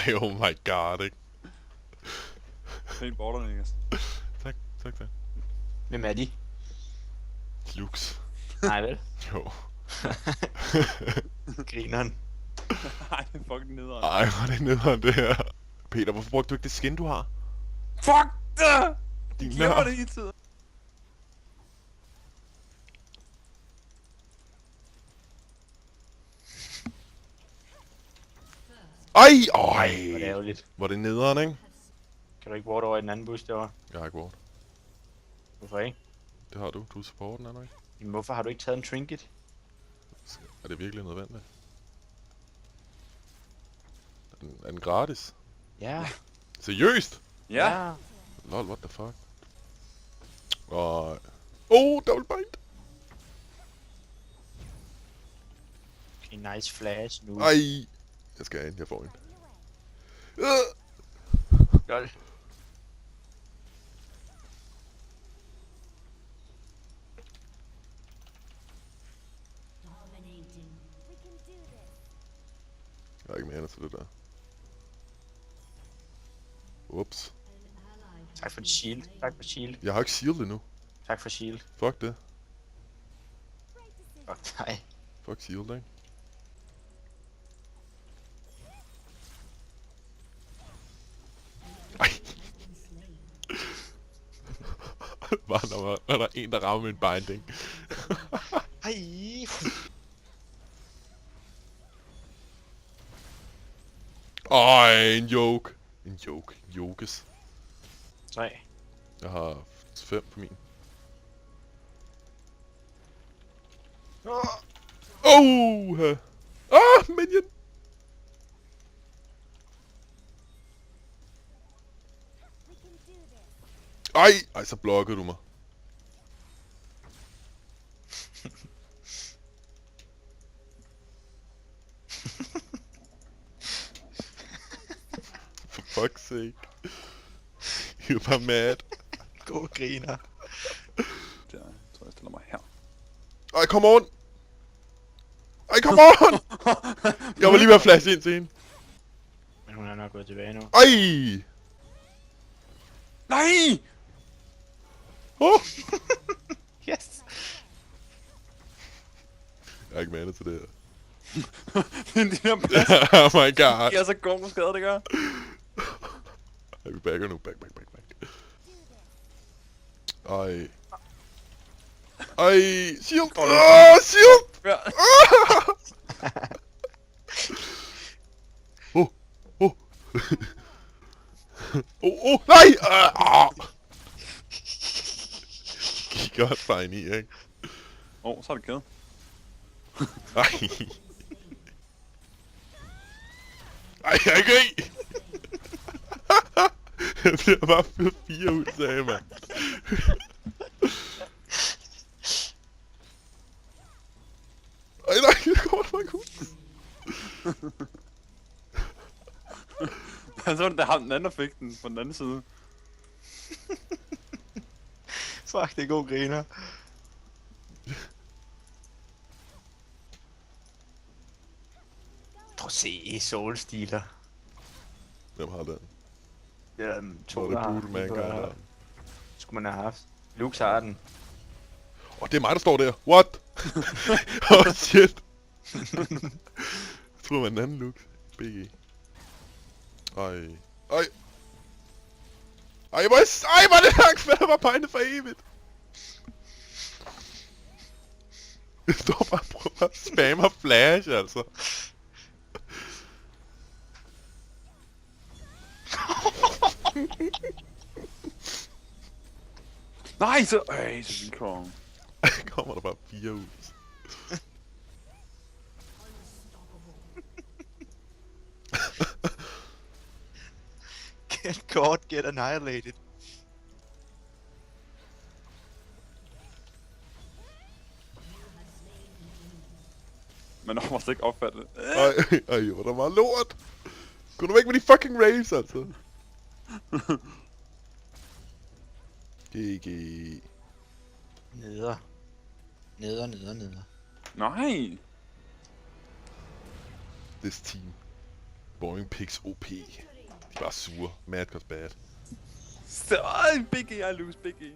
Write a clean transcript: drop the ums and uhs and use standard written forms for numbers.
Ej, oh my god, ikke? Helt border, Niklas. Tak. Hvem er de? Lux. Nej vel? Jo. Grineren. Ej, det er fucking nederen. Ej, hvor er det nederen det her. Peter, hvorfor brugte du ikke det skin, du har? Fuck det! Din Glemmer nørd. det hele tiden. Ej, Hvor er det ærgerligt. hvor er det nederen, ikke? Kan du ikke ward over i den anden bus derovre? Jeg har ikke ward. Hvorfor ikke? Det har du. Du er supporten, er du ikke? Jamen, hvorfor har du ikke taget en trinket? Er det virkelig nødvendigt? Er den gratis? Ja. Seriøst? Ja. Lol, what the fuck? Og... Oh, double bind! Okay, nice flash nu. Ej! Jeg skal have en, jeg får en. Lol. Jeg har ikke mere til det der. Ups. Tak for shield. Tak for shield. Jeg har ikke shield endnu. Tak for shield. Fuck det. Fuck dig. Fuck shield, ikke? Ej. Bare når der er en, der rammer min binding. Ej. Ej, en joke. En joke. Jokes. 3. Jeg har 5 på min. Oh! Ah, minion! Ej, så blokkede du mig. For fuck's sake. You're bare mad. God griner. Der, jeg tror, jeg stiller mig her. Ej, come on! Ej, come on! Jeg var lige ved at flashe ind til hende. Men hun er nok gået tilbage nu. Ej! Nej! Oh! Yes! Jeg er ikke manet til det her. De der plads Oh my god. giver så god skade, det gør. Ej, vi backer nu. Back. Ej. Ej, shield! Shield! Ja. Nej! Gik godt fra en i, ikke? Så er det kæde. Ej. Ej, jeg kan ikke! Jeg bliver bare 4 ud af, mand. Ej, nej, jeg kommer fra ud. Så var det da ham den anden, der fik den på den anden side. Fuck, det er god griner. Prøv at se Soul Stealer. Hvem har den? Det er to, Hvor er der det brutal mankind har. der? Skulle man have haft. Lux har den. Det er mig, der står der. What? Oh shit. Jeg troede, man en anden look. BG. Ej, hvor er det langt, hvad der var pegnet for evigt. Jeg står bare og prøver at spamme og flash, altså. Nej, så vilkår. Kommer der bare 4 ud. Get caught, get annihilated. Men når man ikke opfatte det. Ej, hvor der meget lort. Gå nu væk med de fucking raves, altså. GG. Neder. Nej. This team. Boring Pigs OP. De er bare sure. Mad cause bad. Så, Big E, I lose, Big E.